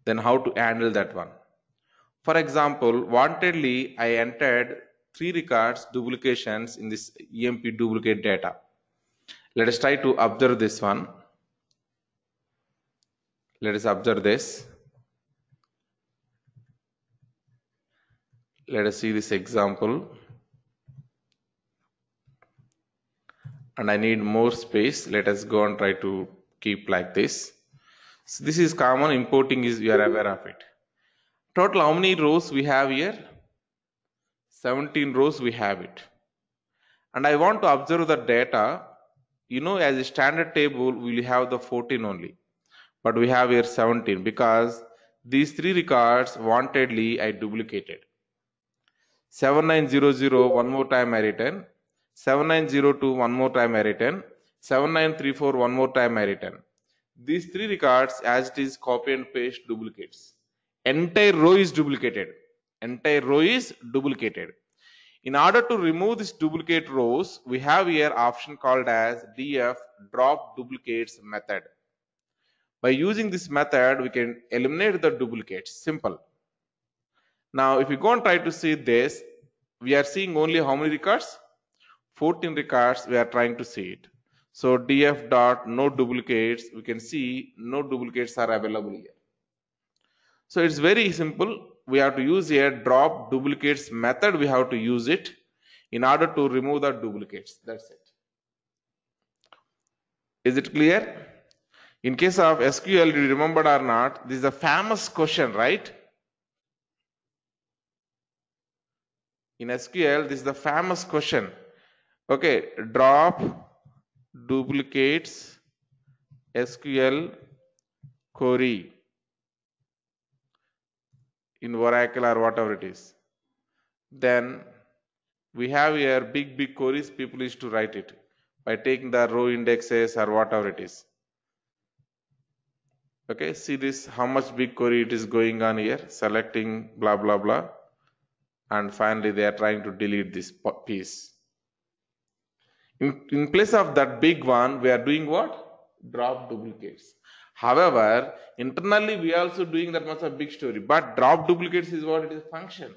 then how to handle that one. For example, wantedly I entered 3 records duplications in this EMP duplicate data. Let us try to observe this one. Let us observe this. Let us see this example. And I need more space. Let us go and try to keep like this. So this is common. Importing is, you are aware of it. Total how many rows we have here? 17 rows we have it. And I want to observe the data. You know, as a standard table, we will have the 14 only. But we have here 17 because these 3 records wantedly I duplicated. 7900 one more time I written. 7902 one more time I written. 7934 one more time I written. These 3 records as it is copy and paste duplicates. Entire row is duplicated. Entire row is duplicated. In order to remove these duplicate rows, we have here option called as df drop duplicates method. By using this method, we can eliminate the duplicates. Simple. Now, if we go and try to see this, we are seeing only how many records? 14 records we are trying to see it. So df dot no duplicates, we can see no duplicates are available here. So it's very simple. We have to use here drop duplicates method. We have to use it in order to remove the duplicates. That's it. Is it clear? In case of SQL, do you remember or not? This is a famous question, right? In SQL, this is the famous question. Okay, drop duplicates SQL query in Oracle or whatever it is. Then we have here big queries. People used to write it by taking the row indexes or whatever it is. Okay, see this, how much big query it is going on here, selecting blah blah blah, and finally they are trying to delete this piece. In place of that big one, we are doing what? Drop duplicates. However, internally we are also doing that much of big story, but drop duplicates is what it is function.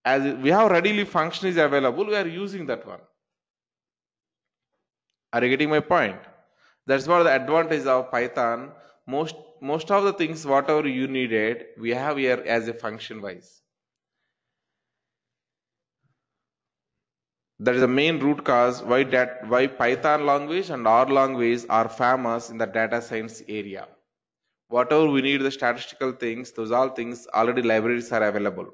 As we have readily function is available, we are using that one. Are you getting my point? That's what the advantage of Python. Most of the things, whatever you needed, we have here as a function wise. That is the main root cause why Python language and R language are famous in the data science area. Whatever we need, the statistical things, those all things already libraries are available.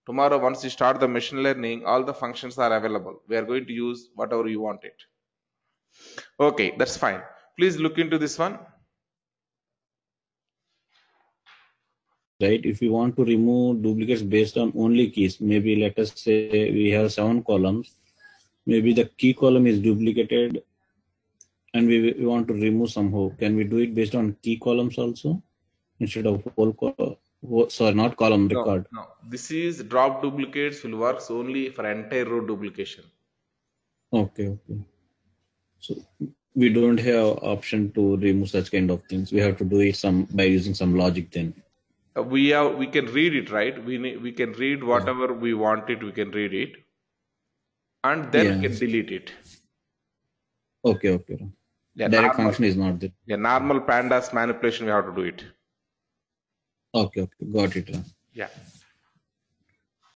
Tomorrow, once you start the machine learning, all the functions are available. We are going to use whatever you want it. Okay, that's fine. Please look into this one. Right, if you want to remove duplicates based on only keys, maybe let us say we have 7 columns, maybe the key column is duplicated and we want to remove somehow. Can we do it based on key columns also instead of whole column? Sorry, not column, record. No, this is drop duplicates will works only for entire row duplication. Okay. So we don't have option to remove such kind of things. We have to do it by using some logic then. We can read it, right? We can read whatever we want it. We can read it, and then we can delete it. Okay. Yeah, direct function is not there. Yeah, normal pandas manipulation we have to do it. Okay, got it. Yeah.